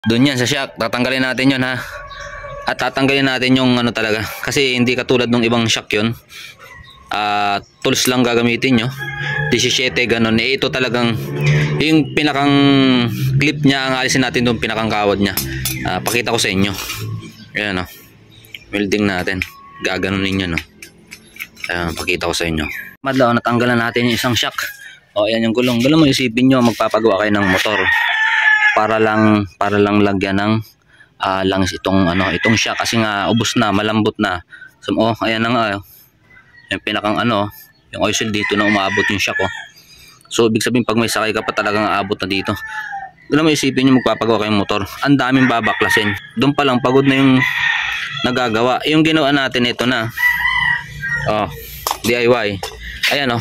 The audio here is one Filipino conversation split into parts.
Doon yan sa shock, tatanggalin natin yun ha. At tatanggalin natin yung ano talaga. Kasi hindi katulad ng ibang shock yun. Tools lang gagamitin nyo. 17 ganun. Ito talagang yung pinakang clip niya, ang alisin natin doon, pinakang kawad niya. Pakita ko sa inyo. Ayan o. Welding natin. Gaganunin nyo no. Ayan, pakita ko sa inyo. Madlaw, natanggalan natin yung isang shock. O ayan yung gulong. Gulong mo, isipin nyo, magpapagawa kayo ng motor. Para lang lagyan ng langis itong shock kasi nga ubos na, malambot na. So ayan na nga yung pinakang yung oil seal dito na umaabot yung shock So ibig sabihin pag may sakay ka pa talagang aabot na dito. Doon mo isipin nyo magpapagawa kayong motor. Ang daming babaklasin. Doon pa lang pagod na yung nagagawa. Yung ginawa natin ito na. DIY. Ayan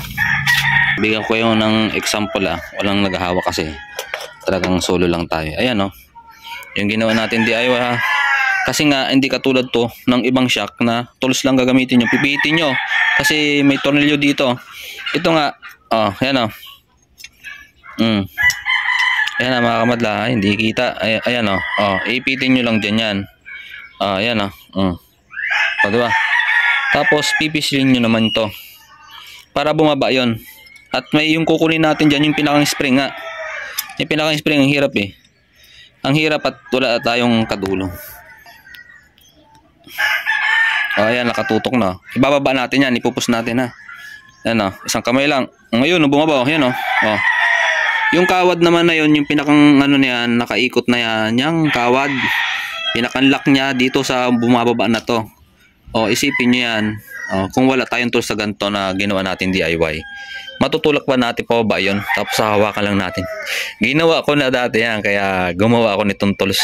bigyan ko yung ng example Walang naghahawa kasi. Talagang solo lang tayo. Ayan yung ginawa natin DIY kasi nga hindi katulad to ng ibang shock na tools lang gagamitin nyo, pipitin nyo kasi may tornilyo dito. Ito nga ayan ayan mga kamadla, hindi kita. Ayan ipitin nyo lang dyan yan. Ayan diba? Tapos pipisilin nyo naman to para bumaba yon. At may yung kukunin natin dyan yung pinakang spring nga. Yung pinakang spring ang hirap Ang hirap at wala tayong kadulong. Ayan, nakatutok na. Ibababa natin yan, ipupus natin Ayan isang kamay lang. Ngayon, bumaba Ayan Yung kawad naman na yun, yung pinakang niyan, nakaikot na yan. Yung kawad, pinakanlock niya dito sa bumababa na to. Isipin nyo yan. Kung wala tayong tools sa ganito na ginawa natin DIY. Matutulak pa natin pa ba yun? Tapos hawakan lang natin. Ginawa ko na dati yan. Kaya gumawa ako nitong tools.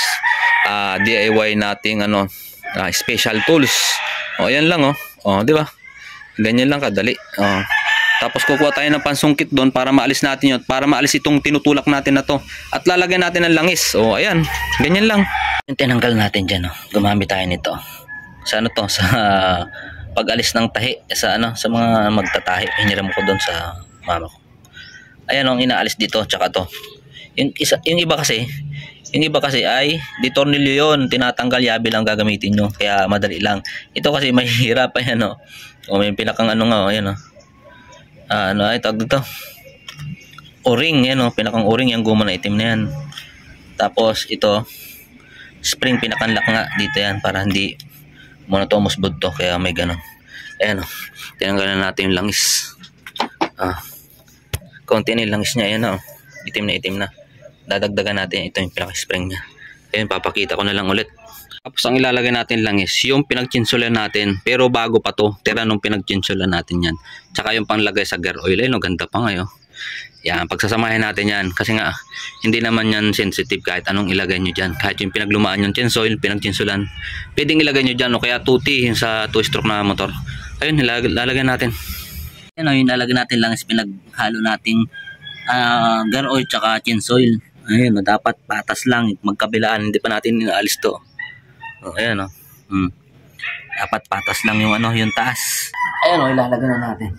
DIY nating special tools. Yan lang di ba? Ganyan lang kadali. Tapos kukuha tayo ng pansungkit doon para maalis natin yun. Para maalis itong tinutulak natin na to. At lalagyan natin ng langis. Ayan. Ganyan lang. Yung tinanggal natin dyan. Gumamit tayo nito. Sa to? Sa pag-alis ng tahi. Sa mga magtatahi. Hiniram ko doon sa mama ko. Ayan ang inaalis dito. Tsaka to. Yung iba kasi ay di tornilyo yun. Tinatanggal, yabi lang gagamitin nyo. Kaya madali lang. Ito kasi mahirap. Ayan may pinakang ayan ay tawag dito. O-ring. Yan pinakang o-ring. Yung guma na itim na yan. Tapos ito spring pinakanlock nga dito yan. Para hindi muna to musbod to. Kaya may ganun. Ayan tinanggalan natin yung langis. Konti na yung langis niya. Ayan itim na. Dadagdagan natin ito yung pinaka-spring niya. Ayun, papakita ko na lang ulit. Tapos ang ilalagay natin lang is yung pinagchinsulan natin. Pero bago pa to, tira nung pinagchinsulan natin yan. Tsaka yung panglagay sa gear oil. Ayun, ganda pa ngayon. Yan, pagsasamahin natin yan. Kasi nga, hindi naman yan sensitive kahit anong ilagay nyo dyan. Kahit yung pinaglumaan yung chinsoil, pinagchinsulan. Pwedeng ilagay nyo dyan o kaya tuti sa 2-stroke na motor. Ayun, ilalagay natin. Ayun, yung ilalagay natin lang is pinaghalo nating gear oil tsaka chinsoil. Ayun, dapat patas lang, magkabilaan, hindi pa natin inaalis to. Ayan dapat patas lang yung yung taas. Ayan ilalagay na natin.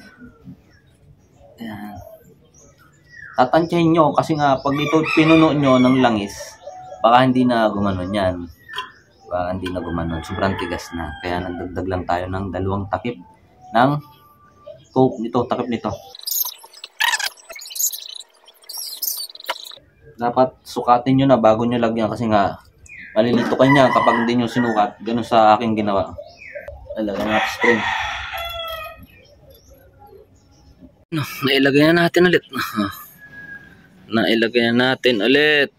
Ayan. Tatansyahin nyo kasi nga pag ito pinuno nyo ng langis, baka hindi na gumanon yan. Baka hindi na gumanon, sobrang tigas na. Kaya nagdagdag lang tayo ng 2 takip ng takip nito. Dapat sukatin nyo na bago nyo lagyan kasi nga malilito kanya kapag hindi nyo sinukat. Ganun sa aking ginawa. Lagyan natin spring. Nailagay na natin ulit.